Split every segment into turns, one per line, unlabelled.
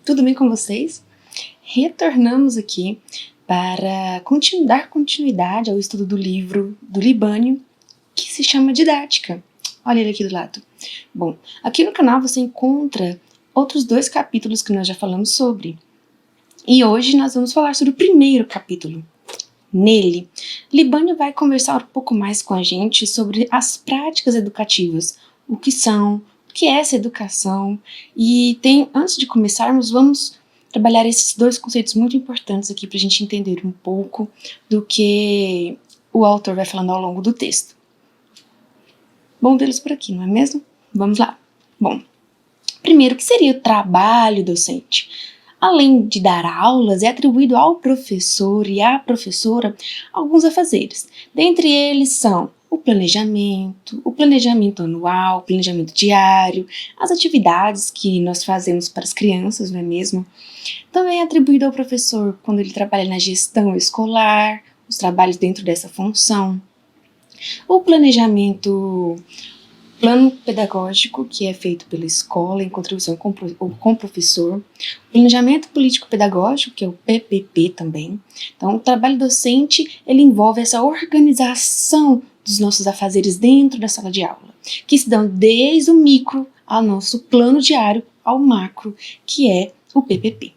tudo bem com vocês? Retornamos aqui para dar continuidade ao estudo do livro do Libânio, que se chama Didática. Olha ele aqui do lado. Bom, aqui no canal você encontra outros 2 capítulos que nós já falamos sobre. E hoje nós vamos falar sobre o primeiro capítulo. Nele, Libânio vai conversar um pouco mais com a gente sobre as práticas educativas, o que são, o que é essa educação. E antes de começarmos, vamos trabalhar esses 2 conceitos muito importantes aqui para a gente entender um pouco do que o autor vai falando ao longo do texto. Bom vê-los por aqui, não é mesmo? Vamos lá. Bom, primeiro, o que seria o trabalho docente? Além de dar aulas, é atribuído ao professor e à professora alguns afazeres. Dentre eles são o planejamento anual, o planejamento diário, as atividades que nós fazemos para as crianças, não é mesmo? Também é atribuído ao professor quando ele trabalha na gestão escolar, os trabalhos dentro dessa função. O plano pedagógico, que é feito pela escola em contribuição com o professor. O planejamento político-pedagógico, que é o PPP também. Então, o trabalho docente, ele envolve essa organização dos nossos afazeres dentro da sala de aula, que se dão desde o micro ao nosso plano diário, ao macro, que é o PPP.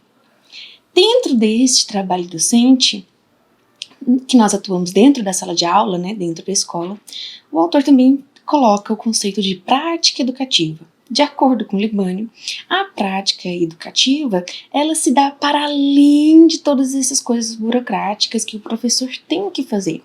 Dentro deste trabalho docente, que nós atuamos dentro da sala de aula, né, dentro da escola, o autor também coloca o conceito de prática educativa. De acordo com Libânio, a prática educativa, ela se dá para além de todas essas coisas burocráticas que o professor tem que fazer.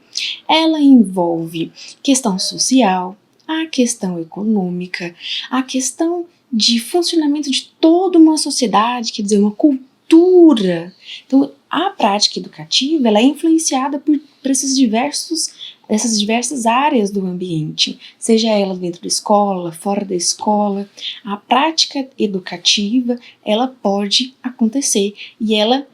Ela envolve questão social, a questão econômica, a questão de funcionamento de toda uma sociedade, quer dizer, uma cultura. Então, a prática educativa, ela é influenciada por essas diversas áreas do ambiente, seja ela dentro da escola, fora da escola. A prática educativa, ela pode acontecer e ela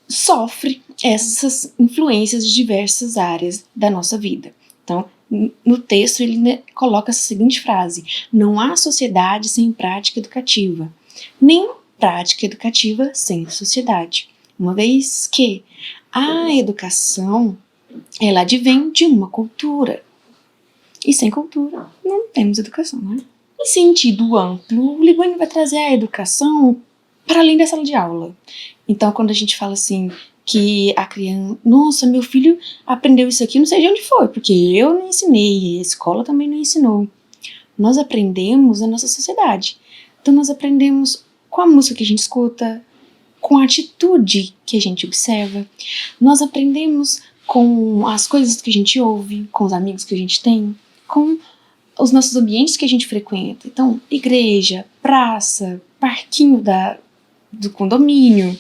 sofre essas influências de diversas áreas da nossa vida. Então, no texto ele coloca essa seguinte frase: não há sociedade sem prática educativa, nem prática educativa sem sociedade. Uma vez que a educação, ela advém de uma cultura. E sem cultura, não temos educação, né? Em sentido amplo, o Libânio vai trazer a educação para além da sala de aula. Então, quando a gente fala assim, que a criança, nossa, meu filho aprendeu isso aqui, não sei de onde foi, porque eu não ensinei, a escola também não ensinou. Nós aprendemos na nossa sociedade. Então, nós aprendemos com a música que a gente escuta, com a atitude que a gente observa. Nós aprendemos com as coisas que a gente ouve, com os amigos que a gente tem, com os nossos ambientes que a gente frequenta. Então, igreja, praça, parquinho do condomínio,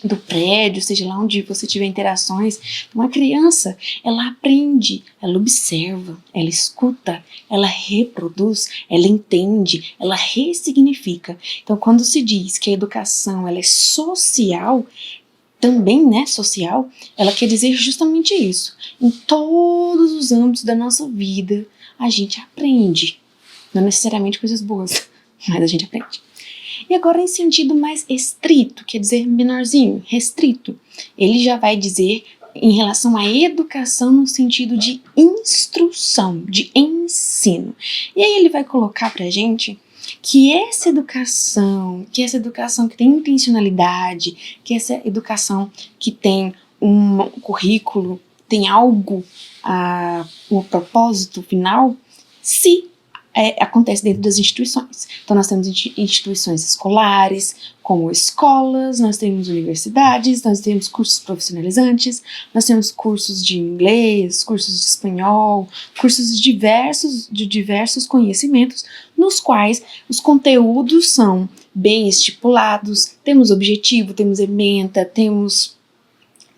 do prédio, seja lá onde você tiver interações. Uma criança, ela aprende, ela observa, ela escuta, ela reproduz, ela entende, ela ressignifica. Então, quando se diz que a educação ela é social, também, né, social, ela quer dizer justamente isso. Em todos os âmbitos da nossa vida, a gente aprende. Não necessariamente coisas boas, mas a gente aprende. E agora em sentido mais estrito, quer dizer menorzinho, restrito, ele já vai dizer em relação à educação no sentido de instrução, de ensino. E aí ele vai colocar pra gente que essa educação que tem intencionalidade, que essa educação que tem um currículo, tem algo, um propósito final, acontece dentro das instituições. Então nós temos instituições escolares, como escolas, nós temos universidades, nós temos cursos profissionalizantes, nós temos cursos de inglês, cursos de espanhol, cursos de diversos conhecimentos, nos quais os conteúdos são bem estipulados, temos objetivo, temos ementa, temos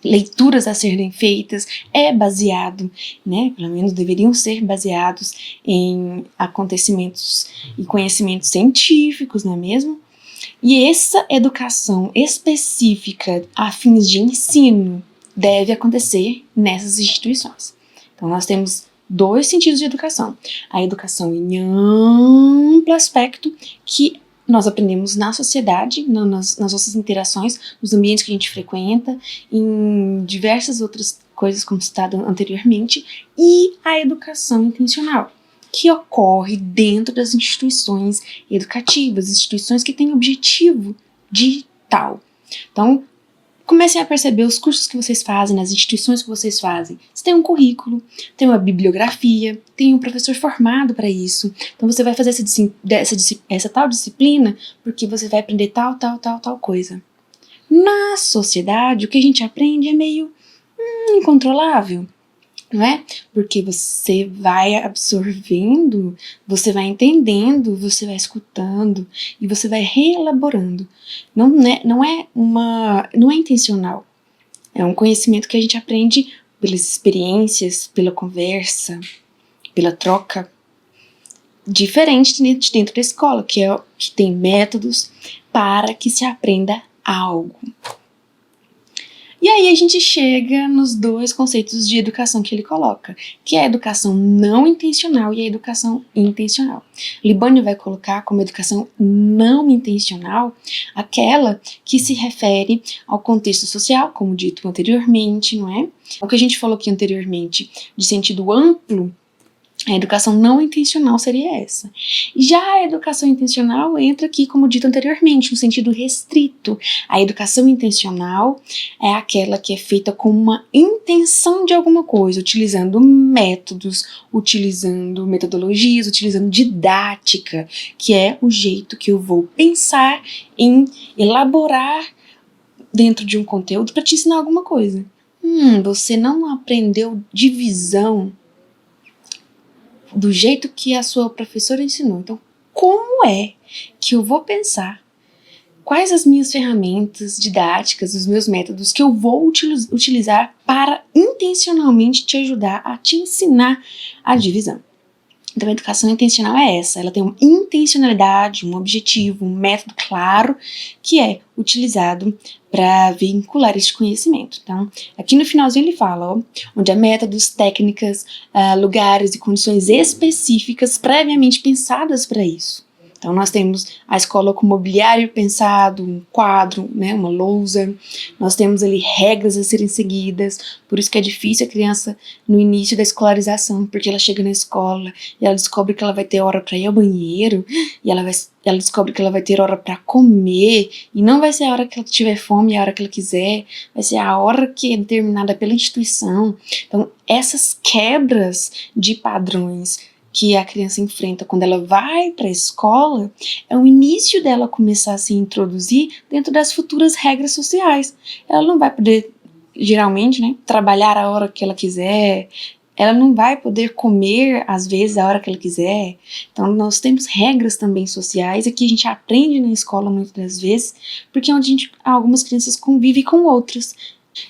leituras a serem feitas, é baseado, né, pelo menos deveriam ser baseados em acontecimentos e conhecimentos científicos, não é mesmo? E essa educação específica a fins de ensino deve acontecer nessas instituições. Então nós temos 2 sentidos de educação. A educação em amplo aspecto, que nós aprendemos na sociedade, nas nossas interações, nos ambientes que a gente frequenta, em diversas outras coisas, como citado anteriormente, e a educação intencional, que ocorre dentro das instituições educativas, instituições que têm objetivo de tal. Então, comecem a perceber os cursos que vocês fazem, nas instituições que vocês fazem. Você tem um currículo, tem uma bibliografia, tem um professor formado para isso. Então você vai fazer essa tal disciplina porque você vai aprender tal coisa. Na sociedade, o que a gente aprende é meio incontrolável, não é? Porque você vai absorvendo, você vai entendendo, você vai escutando e você vai reelaborando. Não é intencional. É um conhecimento que a gente aprende pelas experiências, pela conversa, pela troca. Diferente de dentro da escola, que tem métodos para que se aprenda algo. E aí a gente chega nos dois conceitos de educação que ele coloca, que é a educação não intencional e a educação intencional. Libânio vai colocar como educação não intencional aquela que se refere ao contexto social, como dito anteriormente, não é? O que a gente falou aqui anteriormente, de sentido amplo, a educação não intencional seria essa. Já a educação intencional entra aqui, como dito anteriormente, no sentido restrito. A educação intencional é aquela que é feita com uma intenção de alguma coisa, utilizando métodos, utilizando metodologias, utilizando didática, que é o jeito que eu vou pensar em elaborar dentro de um conteúdo para te ensinar alguma coisa. Você não aprendeu divisão do jeito que a sua professora ensinou. Então, como é que eu vou pensar quais as minhas ferramentas didáticas, os meus métodos que eu vou utilizar para intencionalmente te ajudar a te ensinar a divisão? Então, a educação intencional é essa. Ela tem uma intencionalidade, um objetivo, um método claro que é utilizado para vincular este conhecimento. Então, aqui no finalzinho ele fala, onde há métodos, técnicas, lugares e condições específicas previamente pensadas para isso. Então, nós temos a escola com mobiliário pensado, um quadro, né, uma lousa. Nós temos ali regras a serem seguidas. Por isso que é difícil a criança no início da escolarização, porque ela chega na escola e ela descobre que ela vai ter hora para ir ao banheiro, e ela descobre que ela vai ter hora para comer, e não vai ser a hora que ela tiver fome, a hora que ela quiser, vai ser a hora que é determinada pela instituição. Então, essas quebras de padrões que a criança enfrenta quando ela vai para a escola, é o início dela começar a se introduzir dentro das futuras regras sociais. Ela não vai poder, geralmente, né, trabalhar a hora que ela quiser, ela não vai poder comer, às vezes, a hora que ela quiser. Então, nós temos regras também sociais, e que a gente aprende na escola muitas das vezes, porque é onde algumas crianças convivem com outras.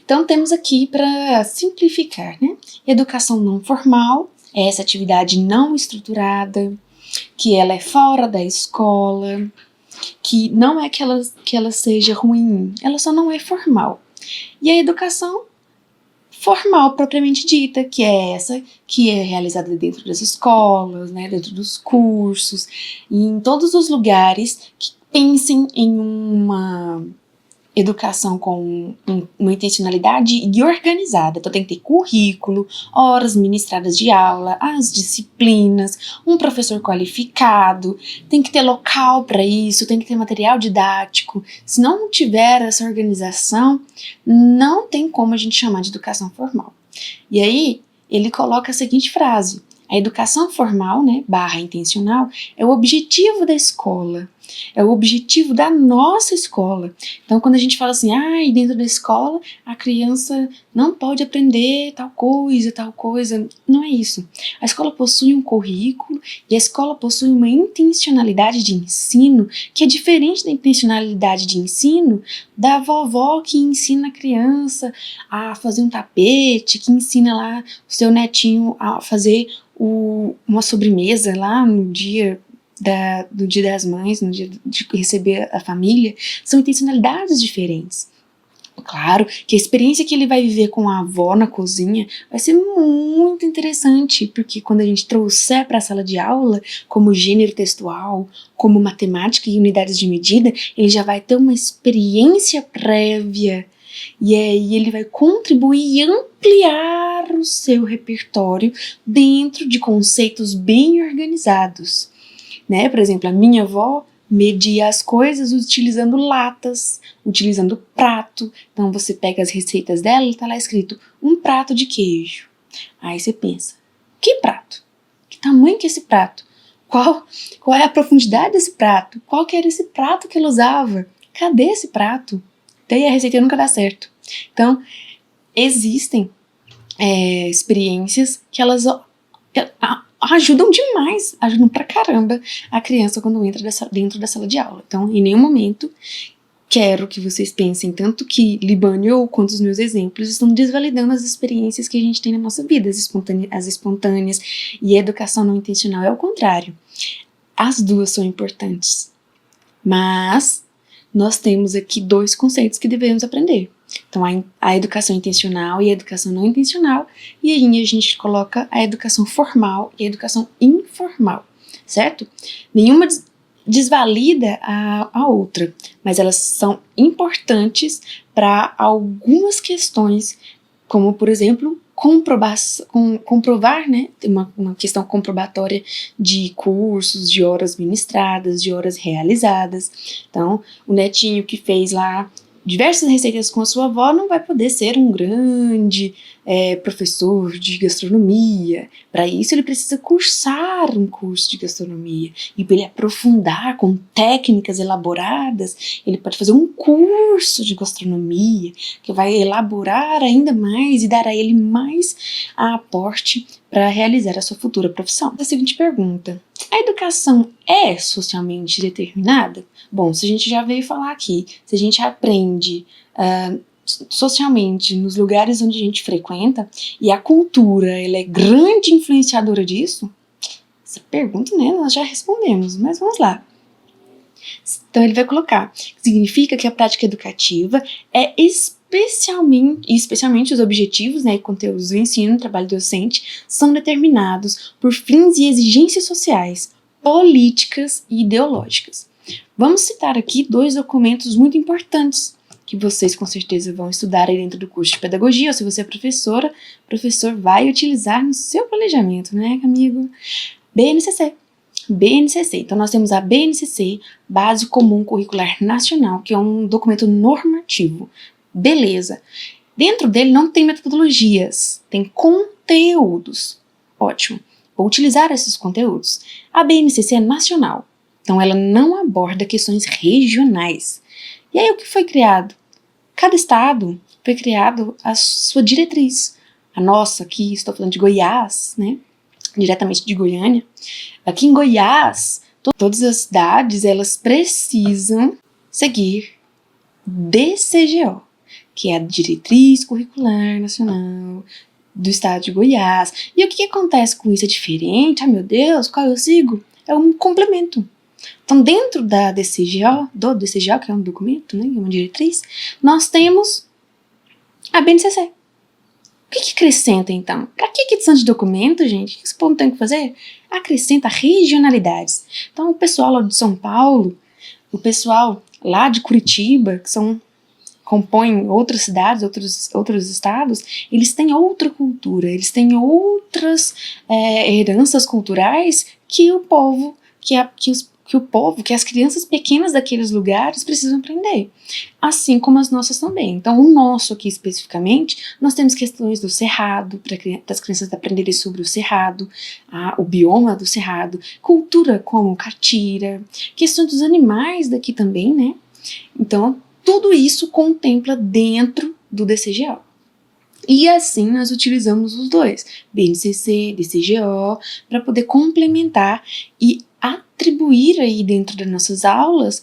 Então, temos aqui, para simplificar, né, educação não formal, é essa atividade não estruturada, que ela é fora da escola, que não é que ela seja ruim, ela só não é formal. E a educação formal, propriamente dita, que é essa que é realizada dentro das escolas, né, dentro dos cursos, e em todos os lugares que pensem em uma educação com uma intencionalidade e organizada. Então tem que ter currículo, horas ministradas de aula, as disciplinas, um professor qualificado, tem que ter local para isso, tem que ter material didático. Se não tiver essa organização, não tem como a gente chamar de educação formal. E aí ele coloca a seguinte frase: a educação formal, né, / intencional, é o objetivo da escola, é o objetivo da nossa escola. Então, quando a gente fala assim, dentro da escola a criança não pode aprender tal coisa, não é isso. A escola possui um currículo e a escola possui uma intencionalidade de ensino que é diferente da intencionalidade de ensino da vovó que ensina a criança a fazer um tapete, que ensina lá o seu netinho a fazer uma sobremesa lá no dia do Dia das Mães, no dia de receber a família. São intencionalidades diferentes. Claro que a experiência que ele vai viver com a avó na cozinha vai ser muito interessante, porque quando a gente trouxer para a sala de aula, como gênero textual, como matemática e unidades de medida, ele já vai ter uma experiência prévia. E aí ele vai contribuir e ampliar o seu repertório dentro de conceitos bem organizados, né? Por exemplo, a minha avó media as coisas utilizando latas, utilizando prato. Então você pega as receitas dela e tá lá escrito 1 prato de queijo. Aí você pensa, que prato? Que tamanho que é esse prato? Qual é a profundidade desse prato? Qual que era esse prato que ela usava? Cadê esse prato? Daí a receita nunca dá certo. Então, existem experiências que elas ajudam demais, ajudam pra caramba a criança quando entra dentro da sala de aula. Então, em nenhum momento quero que vocês pensem tanto que Libânio ou quanto os meus exemplos estão desvalidando as experiências que a gente tem na nossa vida, as espontâneas, e a educação não intencional é o contrário. As duas são importantes, mas nós temos aqui 2 conceitos que devemos aprender. Então, a educação intencional e a educação não intencional, e aí a gente coloca a educação formal e a educação informal, certo? Nenhuma desvalida a outra, mas elas são importantes para algumas questões, como, por exemplo, comprovar, né, uma questão comprobatória de cursos, de horas ministradas, de horas realizadas. Então, o netinho que fez lá diversas receitas com a sua avó não vai poder ser um grande professor de gastronomia. Para isso, ele precisa cursar um curso de gastronomia. E para ele aprofundar com técnicas elaboradas, ele pode fazer um curso de gastronomia que vai elaborar ainda mais e dar a ele mais aporte para realizar a sua futura profissão. A seguinte pergunta: a educação é socialmente determinada? Bom, se a gente já veio falar aqui, se a gente aprende socialmente nos lugares onde a gente frequenta, e a cultura ela é grande influenciadora disso, essa pergunta, né, nós já respondemos, mas vamos lá. Então ele vai colocar, significa que a prática educativa é especialmente os objetivos, né, e conteúdos do ensino, trabalho docente, são determinados por fins e exigências sociais, políticas e ideológicas. Vamos citar aqui 2 documentos muito importantes que vocês com certeza vão estudar aí dentro do curso de pedagogia, ou se você é professora, o professor vai utilizar no seu planejamento, né, amigo? BNCC. Então nós temos a BNCC, Base Comum Curricular Nacional, que é um documento normativo. Beleza. Dentro dele não tem metodologias, tem conteúdos. Ótimo. Vou utilizar esses conteúdos. A BNCC é nacional, então ela não aborda questões regionais. E aí o que foi criado? Cada estado foi criado a sua diretriz. A nossa aqui, estou falando de Goiás, né? Diretamente de Goiânia. Aqui em Goiás, todas as cidades elas precisam seguir DCGO, que é a Diretriz Curricular Nacional do Estado de Goiás. E o que acontece com isso? É diferente? Ah, meu Deus, qual eu sigo? É um complemento. Então, dentro da DCGO, que é um documento, né, uma diretriz, nós temos a BNCC. O que acrescenta, então? Para que edição de documento, gente? O que esse povo tem que fazer? Acrescenta regionalidades. Então, o pessoal lá de São Paulo, o pessoal lá de Curitiba, que compõem outras cidades, outros estados, eles têm outra cultura, eles têm outras heranças culturais que o povo, que as crianças pequenas daqueles lugares precisam aprender, assim como as nossas também. Então, o nosso aqui especificamente, nós temos questões do cerrado, para as crianças aprenderem sobre o cerrado, o bioma do cerrado, cultura como catira, questões dos animais daqui também, né? Então, tudo isso contempla dentro do DCGO. E assim nós utilizamos os 2, BNCC, DCGO, para poder complementar e atribuir aí dentro das nossas aulas,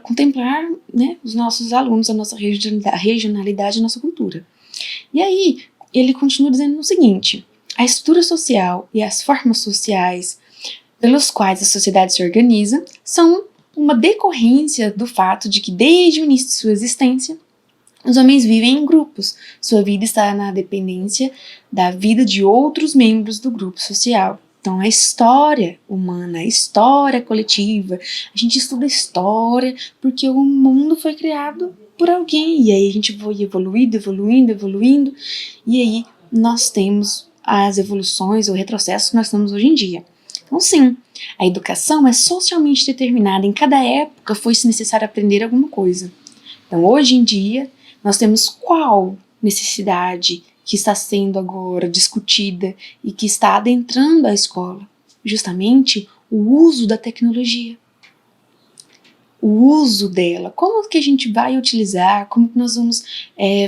contemplar, né, os nossos alunos, a nossa regionalidade, a nossa cultura. E aí ele continua dizendo o seguinte: a estrutura social e as formas sociais pelos quais a sociedade se organiza são uma decorrência do fato de que desde o início de sua existência, Os homens vivem em grupos, sua vida está na dependência da vida de outros membros do grupo social. Então, a história humana, a história coletiva, a gente estuda história porque o mundo foi criado por alguém, e aí a gente foi evoluindo, e aí nós temos as evoluções ou retrocessos que nós temos hoje em dia. Então, sim, a educação é socialmente determinada, em cada época foi-se necessário aprender alguma coisa. Então, hoje em dia, nós temos qual necessidade que está sendo agora discutida e que está adentrando a escola? Justamente o uso da tecnologia. O uso dela, como que a gente vai utilizar, como que nós vamos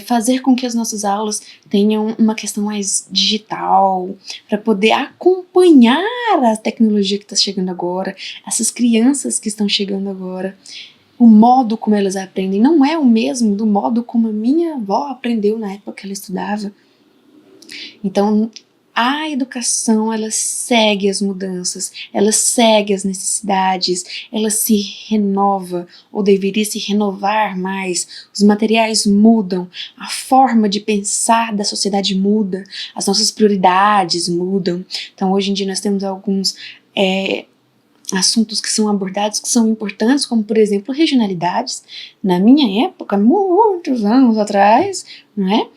fazer com que as nossas aulas tenham uma questão mais digital, para poder acompanhar a tecnologia que está chegando agora, essas crianças que estão chegando agora. O modo como elas aprendem não é o mesmo do modo como a minha avó aprendeu na época que ela estudava. Então, a educação, ela segue as mudanças, ela segue as necessidades, ela se renova, ou deveria se renovar mais. Os materiais mudam, a forma de pensar da sociedade muda, as nossas prioridades mudam. Então, hoje em dia nós temos alguns assuntos que são abordados, que são importantes, como, por exemplo, regionalidades. Na minha época, muitos anos atrás, não é?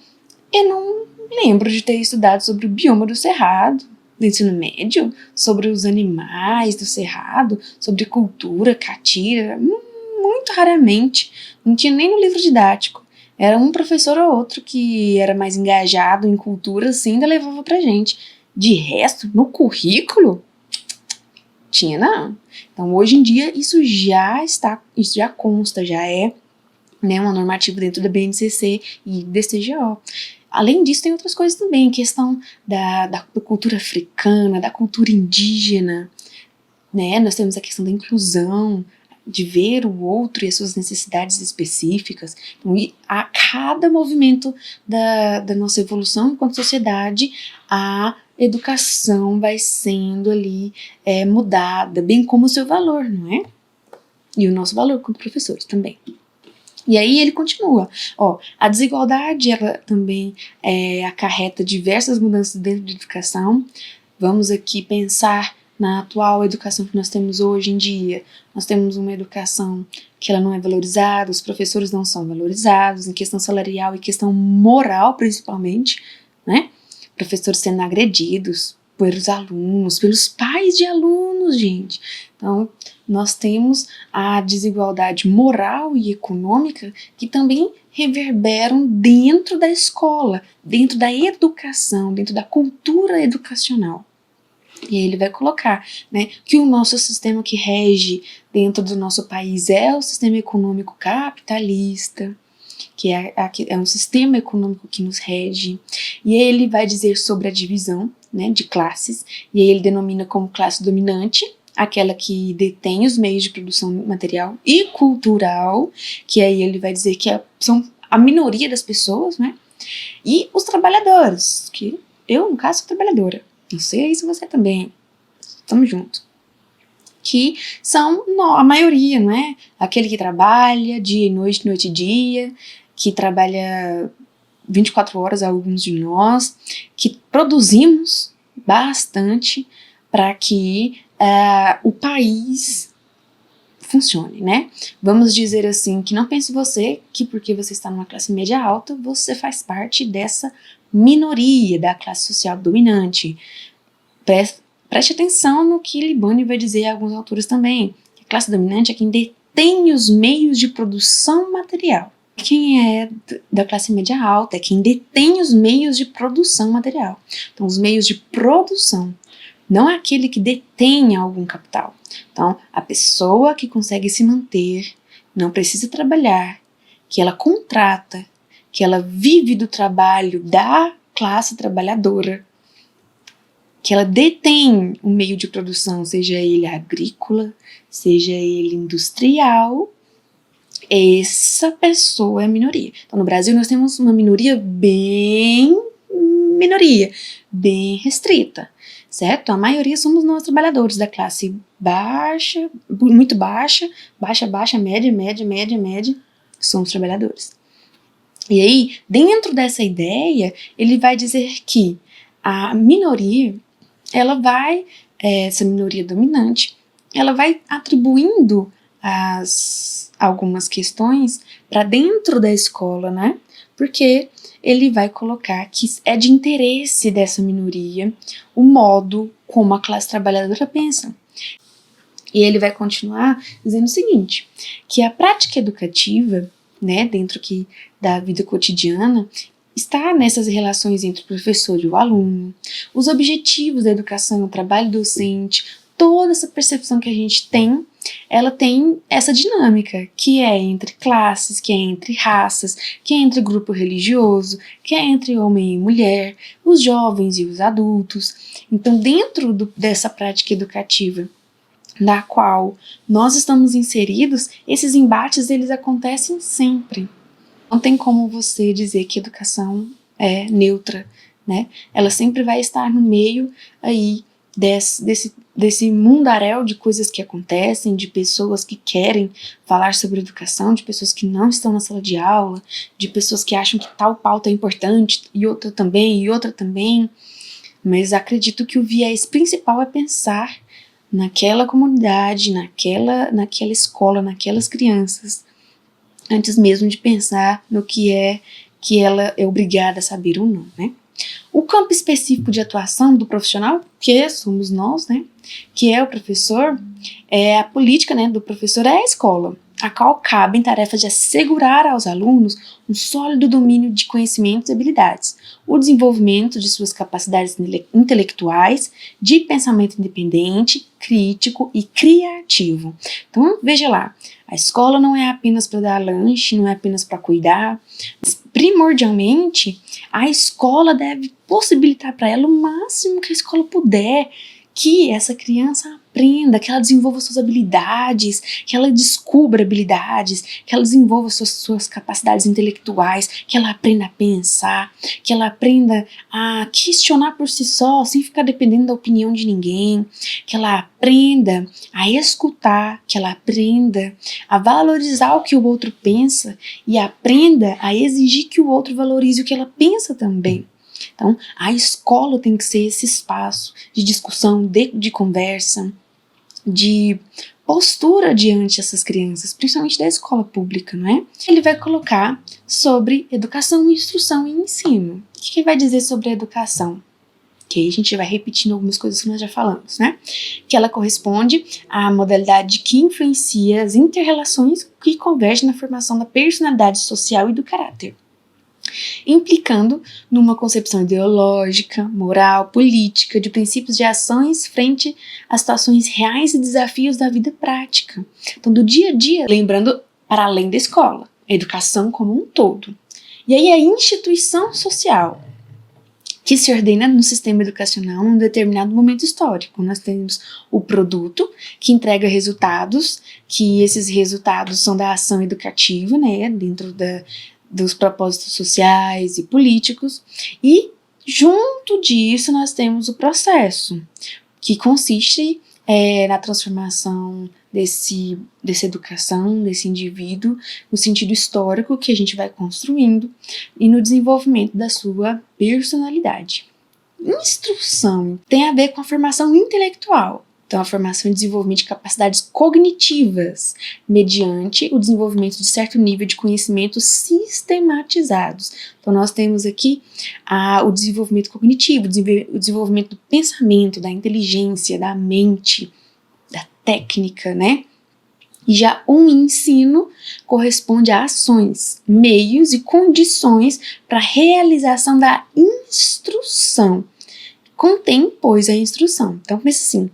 Eu não lembro de ter estudado sobre o bioma do Cerrado, do ensino médio, sobre os animais do Cerrado, sobre cultura catira, muito raramente. Não tinha nem no livro didático. Era um professor ou outro que era mais engajado em cultura, assim, ainda levava pra gente. De resto, no currículo, tinha não. Então, hoje em dia, isso já consta, já é, né, uma normativa dentro da BNCC e DCGO. Além disso, tem outras coisas também, questão da cultura africana, da cultura indígena, né? Nós temos a questão da inclusão, de ver o outro e as suas necessidades específicas. Então, a cada movimento da nossa evolução enquanto sociedade, a educação vai sendo ali mudada, bem como o seu valor, não é? E o nosso valor como professores também. E aí ele continua, a desigualdade ela também acarreta diversas mudanças dentro da educação. Vamos aqui pensar na atual educação que nós temos hoje em dia. Nós temos uma educação que ela não é valorizada, os professores não são valorizados, em questão salarial e questão moral principalmente, né? Professores sendo agredidos pelos alunos, pelos pais de alunos, gente. Então, nós temos a desigualdade moral e econômica que também reverberam dentro da escola, dentro da educação, dentro da cultura educacional. E aí ele vai colocar, né, que o nosso sistema que rege dentro do nosso país é o sistema econômico capitalista, que é um sistema econômico que nos rege. E aí ele vai dizer sobre a divisão, né, de classes, e aí ele denomina como classe dominante aquela que detém os meios de produção material e cultural, que aí ele vai dizer que são a minoria das pessoas, né, e os trabalhadores, que eu, no caso, sou trabalhadora. Não sei se você também. Tamo junto. Que são a maioria, não é? Aquele que trabalha dia e noite, noite e dia, que trabalha 24 horas, alguns de nós, que produzimos bastante para que o país funcione, né? Vamos dizer assim, que não pense você que porque você está numa classe média alta, você faz parte dessa minoria da classe social dominante. Preste atenção no que Libani vai dizer a alguns autores também. A classe dominante é quem detém os meios de produção material. Quem é da classe média alta é quem detém os meios de produção material. Então, os meios de produção, não é aquele que detém algum capital. Então, a pessoa que consegue se manter, não precisa trabalhar, que ela contrata, que ela vive do trabalho da classe trabalhadora, que ela detém um meio de produção, seja ele agrícola, seja ele industrial, essa pessoa é a minoria. Então, no Brasil, nós temos uma minoria bem restrita, certo? A maioria somos nós trabalhadores da classe baixa, muito baixa, média, somos trabalhadores. E aí, dentro dessa ideia, ele vai dizer que a minoria, essa minoria dominante, ela vai atribuindo algumas questões para dentro da escola, né? Porque ele vai colocar que é de interesse dessa minoria o modo como a classe trabalhadora pensa. E ele vai continuar dizendo o seguinte, que a prática educativa, né, dentro da vida cotidiana, está nessas relações entre o professor e o aluno, os objetivos da educação, o trabalho docente, toda essa percepção que a gente tem, ela tem essa dinâmica, que é entre classes, que é entre raças, que é entre grupo religioso, que é entre homem e mulher, os jovens e os adultos. Então, dentro dessa prática educativa, na qual nós estamos inseridos, esses embates eles acontecem sempre. Não tem como você dizer que a educação é neutra, né? Ela sempre vai estar no meio aí desse mundaréu de coisas que acontecem, de pessoas que querem falar sobre educação, de pessoas que não estão na sala de aula, de pessoas que acham que tal pauta é importante e outra também. Mas acredito que o viés principal é pensar naquela comunidade, naquela escola, naquelas crianças, antes mesmo de pensar no que ela é obrigada a saber ou não, né? O campo específico de atuação do profissional, que somos nós, né? Que é o professor, a política, né, do professor é a escola, a qual cabem tarefas de assegurar aos alunos um sólido domínio de conhecimentos e habilidades, o desenvolvimento de suas capacidades intelectuais, de pensamento independente, crítico e criativo. Então, veja lá, a escola não é apenas para dar lanche, não é apenas para cuidar, mas primordialmente a escola deve possibilitar para ela o máximo que a escola puder, que essa criança aprenda, que ela desenvolva suas habilidades, que ela descubra habilidades, que ela desenvolva suas capacidades intelectuais, que ela aprenda a pensar, que ela aprenda a questionar por si só, sem ficar dependendo da opinião de ninguém, que ela aprenda a escutar, que ela aprenda a valorizar o que o outro pensa e aprenda a exigir que o outro valorize o que ela pensa também. Então, a escola tem que ser esse espaço de discussão, de conversa, de postura diante dessas crianças, principalmente da escola pública, não é? Ele vai colocar sobre educação, instrução e ensino. O que vai dizer sobre a educação? Que aí a gente vai repetindo algumas coisas que nós já falamos, né? Que ela corresponde à modalidade que influencia as inter-relações que convergem na formação da personalidade social e do caráter, implicando numa concepção ideológica, moral, política, de princípios de ações frente às situações reais e desafios da vida prática. Então, do dia a dia, lembrando, para além da escola, a educação como um todo. E aí a instituição social, que se ordena no sistema educacional num determinado momento histórico. Nós temos o produto, que entrega resultados, que esses resultados são da ação educativa, né, dentro dos propósitos sociais e políticos, e junto disso nós temos o processo, que consiste na transformação dessa educação, desse indivíduo, no sentido histórico que a gente vai construindo e no desenvolvimento da sua personalidade. Instrução tem a ver com a formação intelectual. Então, a formação e desenvolvimento de capacidades cognitivas, mediante o desenvolvimento de certo nível de conhecimentos sistematizados. Então, nós temos aqui o desenvolvimento cognitivo, o desenvolvimento do pensamento, da inteligência, da mente, da técnica, né? E já o ensino corresponde a ações, meios e condições para a realização da instrução. Contém, pois, a instrução. Então, pensa assim,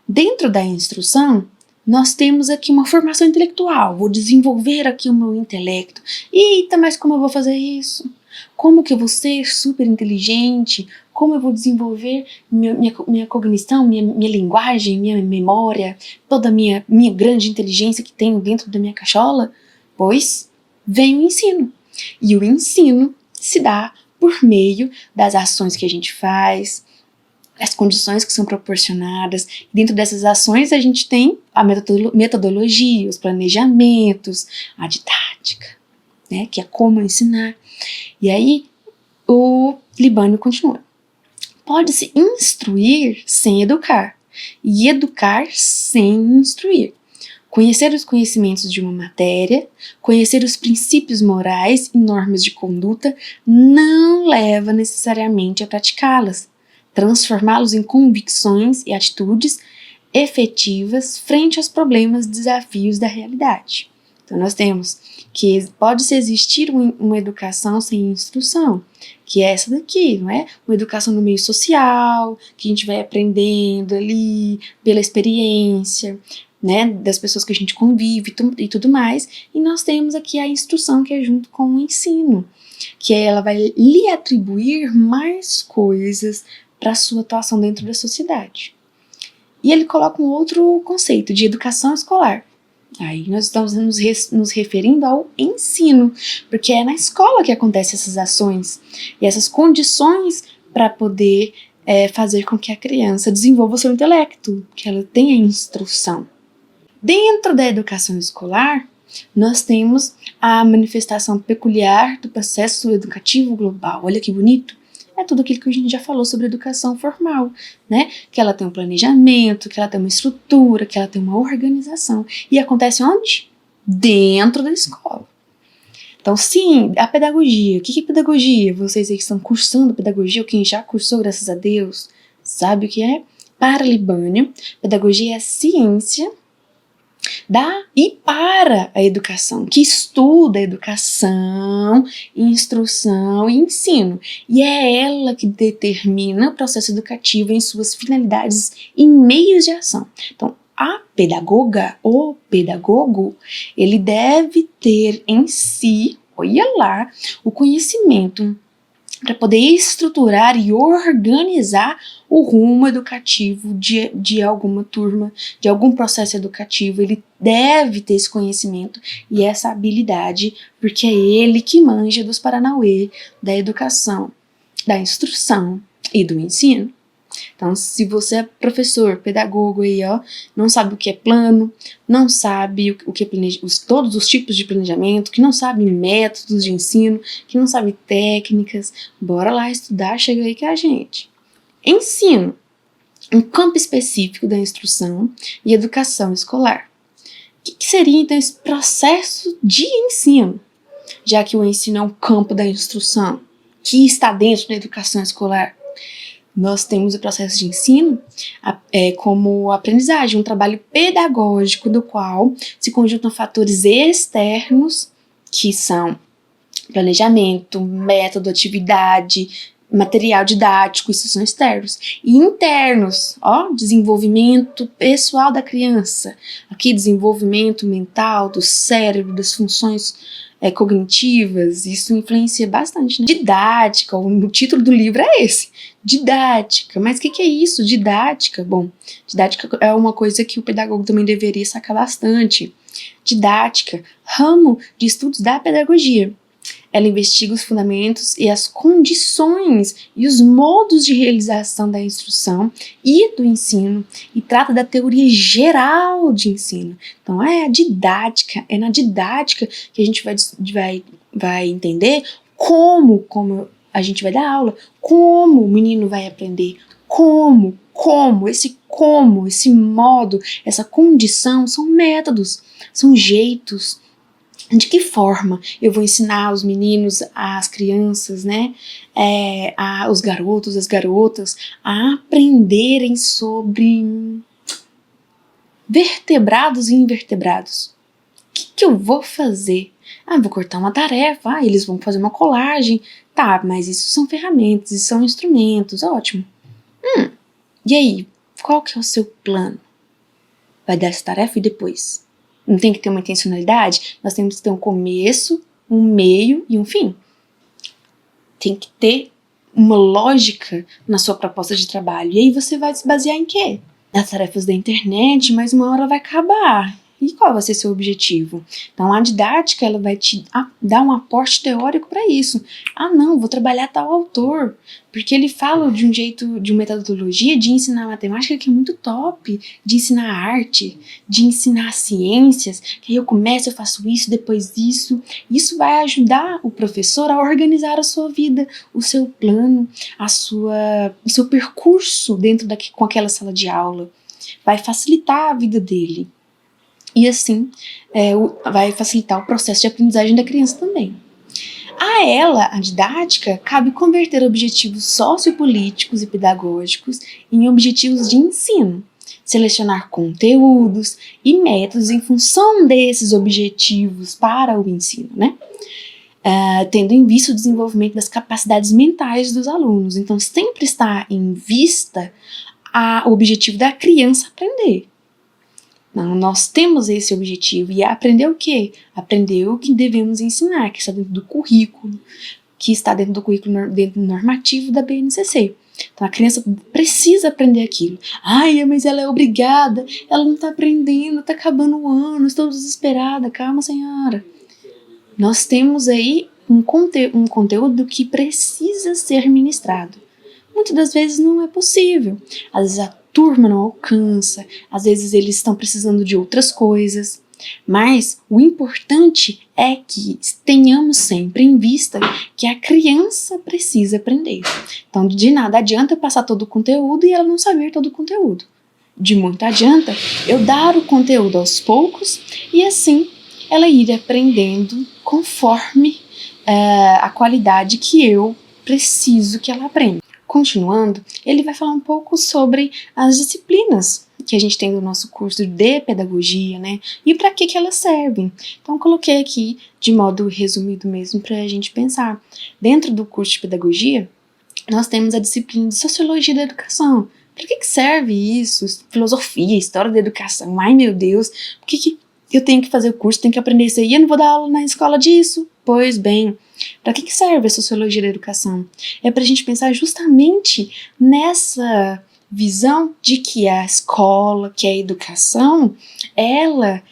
dentro da instrução, nós temos aqui uma formação intelectual, vou desenvolver aqui o meu intelecto. Eita, mas como eu vou fazer isso? Como que eu vou ser super inteligente? Como eu vou desenvolver minha cognição, minha linguagem, minha memória, toda a minha grande inteligência que tenho dentro da minha cachola? Pois vem o ensino. E o ensino se dá por meio das ações que a gente faz, as condições que são proporcionadas. Dentro dessas ações a gente tem a metodologia, os planejamentos, a didática. né, que é como ensinar. E aí o Libânio continua. Pode-se instruir sem educar, e educar sem instruir. Conhecer os conhecimentos de uma matéria, conhecer os princípios morais e normas de conduta não leva necessariamente a praticá-las, transformá-los em convicções e atitudes efetivas frente aos problemas e desafios da realidade. Então nós temos que pode-se existir uma educação sem instrução, que é essa daqui, não é? Uma educação no meio social, que a gente vai aprendendo ali pela experiência, né, das pessoas que a gente convive e tudo mais, e nós temos aqui a instrução que é junto com o ensino, que ela vai lhe atribuir mais coisas para a sua atuação dentro da sociedade. E ele coloca um outro conceito de educação escolar. Aí nós estamos nos referindo ao ensino, porque é na escola que acontecem essas ações e essas condições para poder fazer com que a criança desenvolva o seu intelecto, que ela tenha instrução. Dentro da educação escolar, nós temos a manifestação peculiar do processo educativo global. Olha que bonito! É tudo aquilo que a gente já falou sobre educação formal, né? Que ela tem um planejamento, que ela tem uma estrutura, que ela tem uma organização. E acontece onde? Dentro da escola. Então, sim, a pedagogia. O que é pedagogia? Vocês aí que estão cursando pedagogia, ou quem já cursou, graças a Deus, sabe o que é? Para Libânio, pedagogia é a ciência da e para a educação, que estuda a educação, instrução e ensino. E é ela que determina o processo educativo em suas finalidades e meios de ação. Então, a pedagoga, o pedagogo, ele deve ter em si, olha lá, o conhecimento para poder estruturar e organizar o rumo educativo de alguma turma, de algum processo educativo. Ele deve ter esse conhecimento e essa habilidade, porque é ele que manja dos paranauê da educação, da instrução e do ensino. Então, se você é professor, pedagogo aí, ó, não sabe o que é plano, não sabe o que é todos os tipos de planejamento, que não sabe métodos de ensino, que não sabe técnicas, bora lá estudar, chega aí com a gente. Ensino, um campo específico da instrução e educação escolar. O que seria, então, esse processo de ensino? Já que o ensino é um campo da instrução, que está dentro da educação escolar. Nós temos o processo de ensino como aprendizagem, um trabalho pedagógico do qual se conjuntam fatores externos, que são planejamento, método, atividade, material didático, isso são externos. E internos, desenvolvimento pessoal da criança. Aqui, desenvolvimento mental, do cérebro, das funções cognitivas, isso influencia bastante. Né? Didática, o título do livro é esse, didática. Mas o que é isso, didática? Bom, didática é uma coisa que o pedagogo também deveria sacar bastante. Didática, ramo de estudos da pedagogia. Ela investiga os fundamentos e as condições e os modos de realização da instrução e do ensino e trata da teoria geral de ensino. Então, é na didática que a gente vai entender como a gente vai dar aula, como o menino vai aprender, esse modo, essa condição são métodos, são jeitos. De que forma eu vou ensinar os meninos, as crianças, né, os garotos, as garotas, a aprenderem sobre vertebrados e invertebrados? O que eu vou fazer? Vou cortar uma tarefa, eles vão fazer uma colagem. Tá, mas isso são ferramentas, isso são instrumentos, ótimo. E aí, qual que é o seu plano? Vai dar essa tarefa e depois? Não tem que ter uma intencionalidade? Nós temos que ter um começo, um meio e um fim. Tem que ter uma lógica na sua proposta de trabalho. E aí você vai se basear em quê? Nas tarefas da internet, mas uma hora vai acabar. E qual vai ser seu objetivo? Então, a didática ela vai te dar um aporte teórico para isso. Ah, não, vou trabalhar tal autor, porque ele fala de um jeito, de uma metodologia de ensinar matemática que é muito top, de ensinar arte, de ensinar ciências, que aí eu começo, eu faço isso, depois isso. Isso vai ajudar o professor a organizar a sua vida, o seu plano, o seu percurso dentro com aquela sala de aula. Vai facilitar a vida dele. E assim, vai facilitar o processo de aprendizagem da criança também. A ela, a didática, cabe converter objetivos sociopolíticos e pedagógicos em objetivos de ensino, selecionar conteúdos e métodos em função desses objetivos para o ensino, né? Tendo em vista o desenvolvimento das capacidades mentais dos alunos. Então, sempre está em vista o objetivo da criança aprender. Não, nós temos esse objetivo e aprender o quê? Aprender o que devemos ensinar, que está dentro do currículo, que está dentro do normativo da BNCC. Então a criança precisa aprender aquilo. Ai, mas ela é obrigada, ela não está aprendendo, está acabando o ano, estou desesperada. Calma, senhora. Nós temos aí um conteúdo que precisa ser ministrado. Muitas das vezes não é possível. Às vezes a turma não alcança, às vezes eles estão precisando de outras coisas, mas o importante é que tenhamos sempre em vista que a criança precisa aprender. Então, de nada adianta passar todo o conteúdo e ela não saber todo o conteúdo. De muito adianta eu dar o conteúdo aos poucos e assim ela ir aprendendo conforme a qualidade que eu preciso que ela aprenda. Continuando, ele vai falar um pouco sobre as disciplinas que a gente tem no nosso curso de pedagogia, né? E para que elas servem. Então, coloquei aqui de modo resumido mesmo para a gente pensar. Dentro do curso de pedagogia, nós temos a disciplina de sociologia da educação. Para que serve isso? Filosofia, história da educação. Ai, meu Deus, por que eu tenho que fazer o curso, tenho que aprender isso aí? Eu não vou dar aula na escola disso? Pois bem, para que serve a sociologia da educação? É para a gente pensar justamente nessa visão de que a escola, que a educação, ela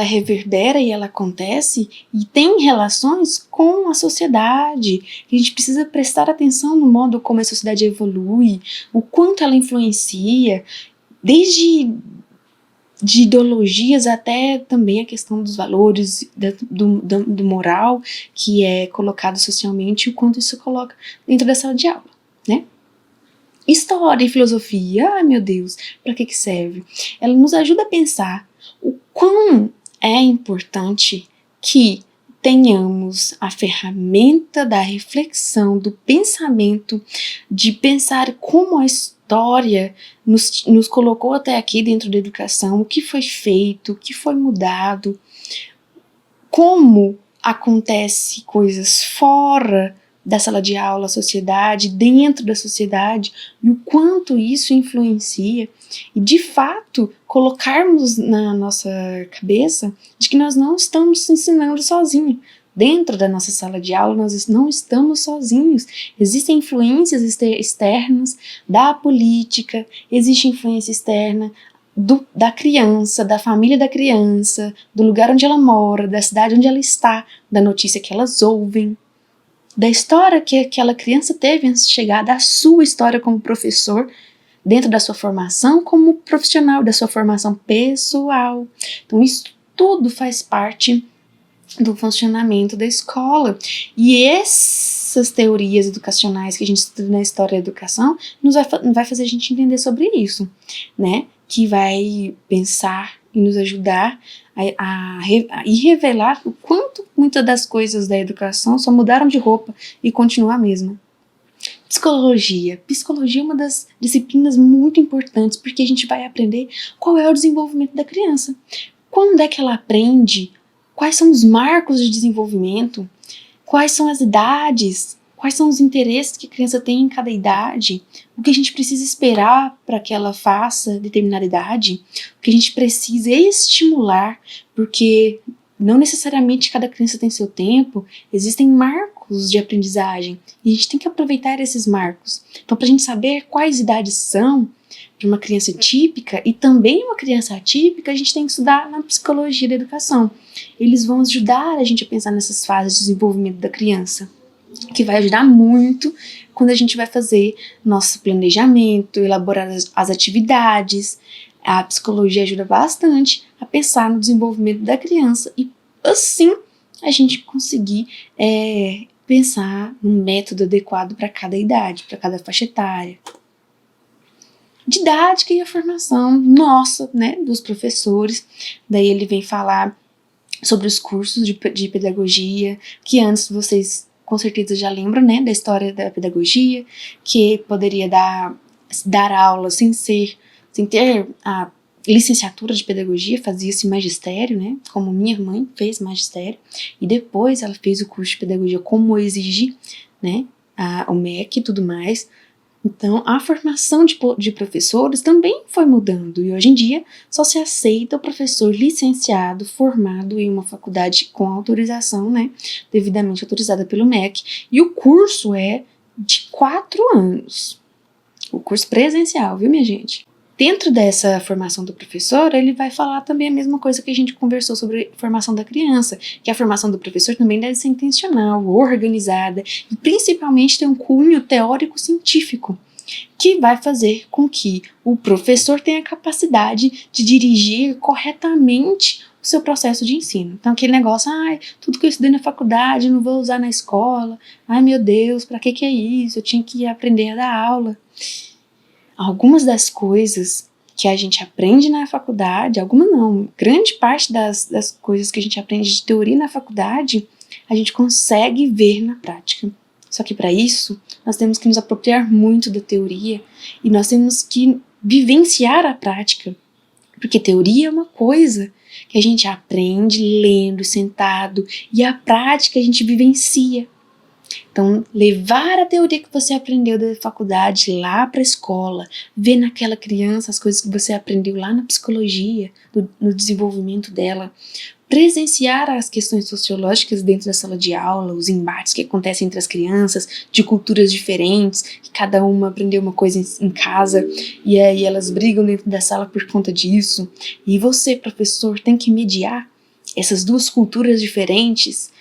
reverbera e ela acontece e tem relações com a sociedade. A gente precisa prestar atenção no modo como a sociedade evolui, o quanto ela influencia, desde de ideologias até também a questão dos valores, do moral que é colocado socialmente e o quanto isso coloca dentro da sala de aula, né? História e filosofia, ai meu Deus, para que serve? Ela nos ajuda a pensar o quão é importante que tenhamos a ferramenta da reflexão, do pensamento, de pensar como a história nos colocou até aqui dentro da educação, o que foi feito, o que foi mudado, como acontece coisas fora da sala de aula, a sociedade, dentro da sociedade, e o quanto isso influencia, e de fato colocarmos na nossa cabeça de que nós não estamos ensinando sozinhos. Dentro da nossa sala de aula, nós não estamos sozinhos. Existem influências externas da política, existe influência externa da criança, da família da criança, do lugar onde ela mora, da cidade onde ela está, da notícia que elas ouvem, da história que aquela criança teve antes de chegar, da sua história como professor, dentro da sua formação como profissional, da sua formação pessoal. Então isso tudo faz parte do funcionamento da escola. E essas teorias educacionais que a gente estuda na história da educação vai fazer a gente entender sobre isso, né? Que vai pensar e nos ajudar a revelar o quanto muitas das coisas da educação só mudaram de roupa e continuam a mesma. Psicologia. Psicologia é uma das disciplinas muito importantes porque a gente vai aprender qual é o desenvolvimento da criança. Quando é que ela aprende? Quais são os marcos de desenvolvimento? Quais são as idades? Quais são os interesses que a criança tem em cada idade? O que a gente precisa esperar para que ela faça determinada idade? O que a gente precisa estimular, porque não necessariamente cada criança tem seu tempo, existem marcos marcos de aprendizagem e a gente tem que aproveitar esses marcos. Então, para a gente saber quais idades são para uma criança típica e também uma criança atípica, a gente tem que estudar na psicologia da educação. Eles vão ajudar a gente a pensar nessas fases de desenvolvimento da criança, que vai ajudar muito quando a gente vai fazer nosso planejamento, elaborar as atividades. A psicologia ajuda bastante a pensar no desenvolvimento da criança e, assim, a gente conseguir pensar num método adequado para cada idade, para cada faixa etária. Didática e a formação nossa, né, dos professores. Daí ele vem falar sobre os cursos de pedagogia, que antes vocês com certeza já lembram, né, da história da pedagogia, que poderia dar aula sem ter a licenciatura de pedagogia, fazia-se magistério, né, como minha mãe fez magistério, e depois ela fez o curso de pedagogia como exige, né, o MEC e tudo mais. Então, a formação de professores também foi mudando e hoje em dia só se aceita o professor licenciado formado em uma faculdade com autorização, né, devidamente autorizada pelo MEC, e o curso é de 4 anos. O curso presencial, viu, minha gente? Dentro dessa formação do professor, ele vai falar também a mesma coisa que a gente conversou sobre a formação da criança, que a formação do professor também deve ser intencional, organizada e principalmente ter um cunho teórico-científico, que vai fazer com que o professor tenha a capacidade de dirigir corretamente o seu processo de ensino. Então aquele negócio, tudo que eu estudei na faculdade eu não vou usar na escola, meu Deus, pra que é isso? Eu tinha que aprender a dar aula. Algumas das coisas que a gente aprende na faculdade, algumas não, grande parte das coisas que a gente aprende de teoria na faculdade, a gente consegue ver na prática. Só que para isso, nós temos que nos apropriar muito da teoria e nós temos que vivenciar a prática. Porque teoria é uma coisa que a gente aprende lendo, sentado, e a prática a gente vivencia. Então, levar a teoria que você aprendeu da faculdade lá para a escola, ver naquela criança as coisas que você aprendeu lá na psicologia, no desenvolvimento dela, presenciar as questões sociológicas dentro da sala de aula, os embates que acontecem entre as crianças, de culturas diferentes, que cada uma aprendeu uma coisa em casa, e aí elas brigam dentro da sala por conta disso, e você, professor, tem que mediar essas duas culturas diferentes.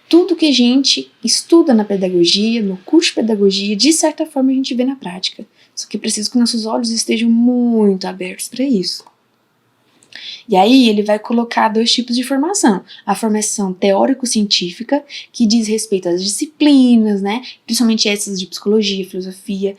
Tudo que a gente estuda na pedagogia, no curso de pedagogia, de certa forma a gente vê na prática. Só que é preciso que nossos olhos estejam muito abertos para isso. E aí ele vai colocar 2 tipos de formação. A formação teórico-científica, que diz respeito às disciplinas, né? Principalmente essas de psicologia, filosofia,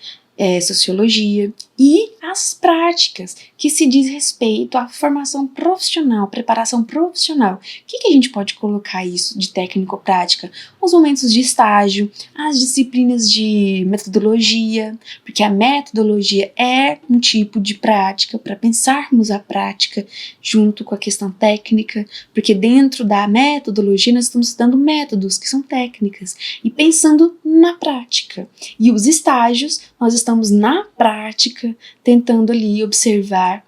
sociologia, e as práticas, que se diz respeito à formação profissional, preparação profissional. O que a gente pode colocar isso de técnico-prática? Os momentos de estágio, as disciplinas de metodologia, porque a metodologia é um tipo de prática para pensarmos a prática junto com a questão técnica, porque dentro da metodologia nós estamos estudando métodos, que são técnicas, e pensando na prática. E os estágios, nós estamos na prática tentando ali observar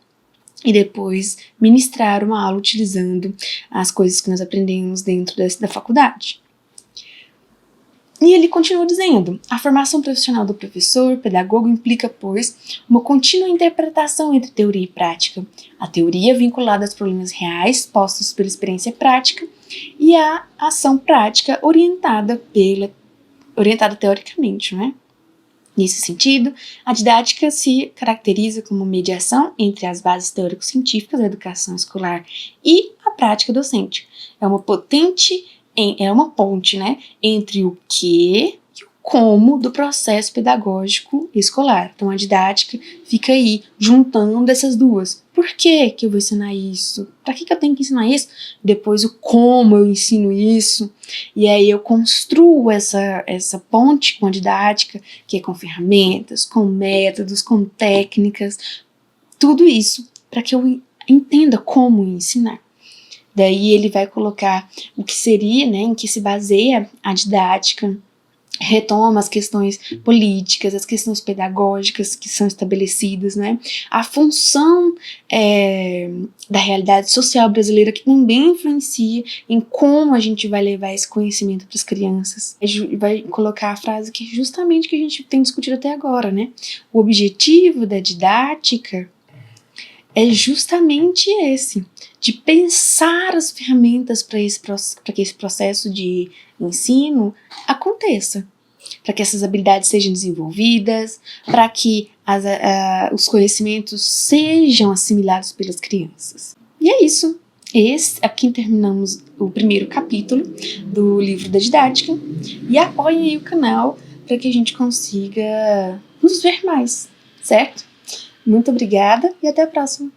e depois ministrar uma aula utilizando as coisas que nós aprendemos dentro da faculdade. E ele continua dizendo, a formação profissional do professor, pedagogo, implica, pois, uma contínua interpretação entre teoria e prática. A teoria vinculada aos problemas reais postos pela experiência prática e a ação prática orientada teoricamente, né? Nesse sentido, a didática se caracteriza como mediação entre as bases teórico-científicas da educação escolar e a prática docente. É uma ponte, né, entre o que e o como do processo pedagógico escolar. Então, a didática fica aí, juntando essas duas. Por que eu vou ensinar isso? Para que eu tenho que ensinar isso? Depois, o como eu ensino isso. E aí, eu construo essa ponte com a didática, que é com ferramentas, com métodos, com técnicas, tudo isso para que eu entenda como ensinar. Daí, ele vai colocar o que seria, né, em que se baseia a didática, retoma as questões políticas, as questões pedagógicas que são estabelecidas, né? A função da realidade social brasileira, que também influencia em como a gente vai levar esse conhecimento para as crianças. Vai colocar a frase que é justamente que a gente tem discutido até agora, né? O objetivo da didática é justamente esse, de pensar as ferramentas para que esse processo de ensino aconteça, para que essas habilidades sejam desenvolvidas, para que os conhecimentos sejam assimilados pelas crianças. E é isso. Aqui terminamos o primeiro capítulo do livro da didática, e apoiem aí o canal para que a gente consiga nos ver mais, certo? Muito obrigada e até a próxima!